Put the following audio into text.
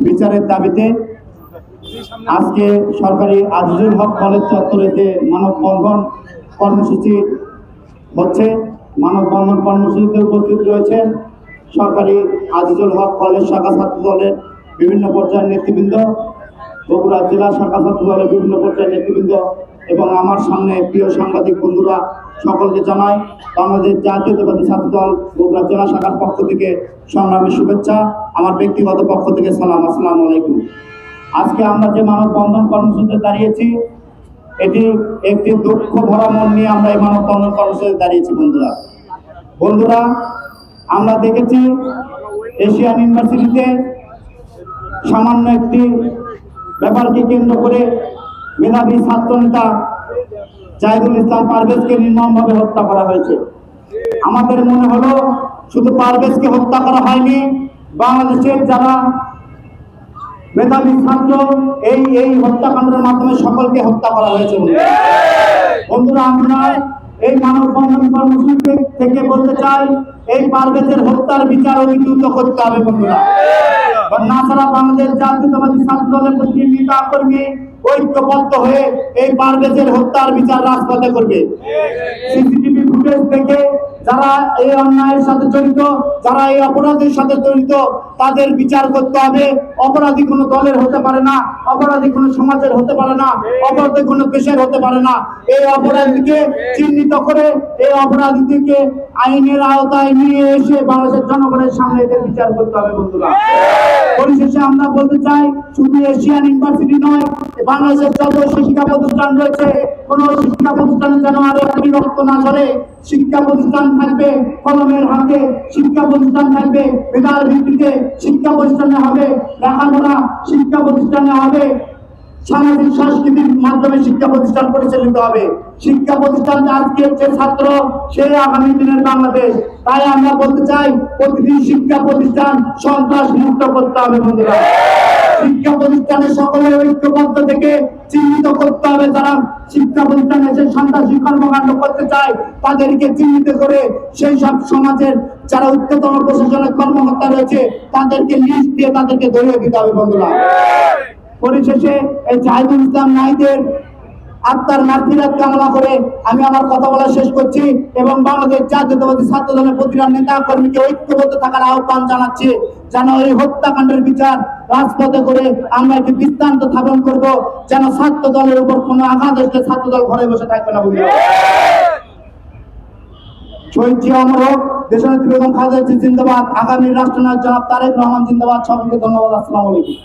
বিচারের দাবিতে আজকে সরকারি আজিজুল হক কলেজ চত্বরে যে মানববন্ধন কর্মসূচি হচ্ছে, মানববন্ধন কর্মসূচিতে উপস্থিত রয়েছেন সরকারি আজিজুল হক কলেজ শাখা ছাত্র দলের বিভিন্ন পর্যায়ের নেতৃবৃন্দ, বগুড়া জেলা শাখা ছাত্র দলের বিভিন্ন পর্যায়ের নেতৃবৃন্দ এবং আমার সামনে প্রিয় সাংবাদিক বন্ধুরা, সকলকে জানাই বাংলাদেশ জাতীয়তাবাদী ছাত্র দল বগুড়া জেলা শাখার পক্ষ থেকে সংগ্রামী শুভেচ্ছা, আমার ব্যক্তিগত পক্ষ থেকে সালাম। আসসালামু আলাইকুম। আজকে আমরা যে মানববন্ধন কর্মসূচিতে দাঁড়িয়েছি, এটি একটি দুঃখ ভরা মন নিয়ে আমরা এই মানববন্ধন কর্মসূচিতে দাঁড়িয়েছি। বন্ধুরা, আমরা দেখেছি এশিয়ান ইউনিভার্সিটিতে সামান্য একটি ব্যাপারকে কেন্দ্র করে মেধাবী ছাত্র নেতা জাহিদুল ইসলাম পারভেজকে নির্মমভাবে হত্যা করা হয়েছে। আমাদের মনে হলো শুধু পারভেজকে হত্যা করা হয়নি, বাংলাদেশের যারা মেধাবী ছাত্র এই হত্যাকাণ্ডের মাধ্যমে সকলকে হত্যা করা হয়েছে। বন্ধুরা, আমরা এই মানববন্ধন কর্মসূচি থেকে বলতে চাই, এই পারভেজের হত্যার বিচার অতি দ্রুত করতে হবে। বন্ধুরা, না ছাড়া বাংলাদেশ জাতীয়তাবাদী ছাত্র দলের প্রতিটি নেতা কর্মী ঐক্যবদ্ধ হয়ে এই পারভেজের হত্যার বিচার রাজপথে করবে। সিসিটিভি ফুটেজ থেকে যারা এই অন্যায়ের সাথে জড়িত, যারা এই অপরাধের সাথে জড়িত, তাদের বিচার করতে হবে। অপরাধী কোনো দলের হতে পারে না, অপরাধী কোনো সমাজের হতে পারে না, অপরাধী কোনো দেশের হতে পারে না। এই অপরাধীকে চিহ্নিত করে এই অপরাধীকে আইনের আওতায় নিয়ে এসে বাংলাদেশের জনগণের সামনে এদের বিচার করতে হবে। বন্ধুরা, পরিশেষে আমরা বলতে চাই, শুধু এশিয়ান ইউনিভার্সিটি নয়, বাংলাদেশের যত শিক্ষা প্রতিষ্ঠান রয়েছে, কোন শিক্ষা প্রতিষ্ঠানে যেন আর একটি রক্ত না ঝরে। শিক্ষা প্রতিষ্ঠান থাকবে কলমের হাতে, শিক্ষা প্রতিষ্ঠান থাকবে মেধার ভিত্তিতে, শিক্ষা প্রতিষ্ঠানে হবে লেখাপড়া, শিক্ষা প্রতিষ্ঠানে হবে সামাজিক সংস্কৃতির মাধ্যমে শিক্ষা প্রতিষ্ঠান পরিচালিত হবে। শিক্ষা প্রতিষ্ঠান আজকের যে ছাত্র, সে আগামী দিনের বাংলাদেশ। তাই আমরা বলতে চাই, প্রতিটি শিক্ষা প্রতিষ্ঠান সন্ত্রাস মুক্ত করতে হবে। বন্ধুরা, শিক্ষা প্রতিষ্ঠানে সকলের ঐক্যবদ্ধ থেকে চিহ্নিত করতে হবে যারা শিক্ষা প্রতিষ্ঠানে এসে সন্ত্রাসী কর্মকাণ্ড করতে চায়, তাদেরকে চিহ্নিত করে সেই সব সমাজের যারা উচ্চতম প্রশাসনের কর্মকর্তা রয়েছে তাদেরকে লিস্ট দিয়ে তাদেরকে ধরিয়ে দিতে হবে। বন্ধুরা, পরিশেষে এই জাহিদুল ইসলাম নাহিদের আত্মার মাগফিরাত কামনা করে আমি আমার কথা বলা শেষ করছি এবং বাংলাদেশ জাতীয়তাবাদী ছাত্র দলের প্রতিটা নেতা কর্মীকে ঐক্যবদ্ধ থাকার আহ্বান জানাচ্ছি, যেন এই হত্যাকাণ্ডের বিচার রাজপথে করে আমরা একটি দৃষ্টান্ত স্থাপন করব, যেন ছাত্র দলের উপর কোনো আঘাত আসলে ছাত্র দল ঘরে বসে থাকবে না। শহীদ জিয়া অমর হোক, দেশনেত্রী বেগম খালেদা জিয়া জিন্দাবাদ, আগামী রাষ্ট্রনায়ক জনাব তারেক রহমান জিন্দাবাদ। সকলকে ধন্যবাদ। আসসালামু আলাইকুম।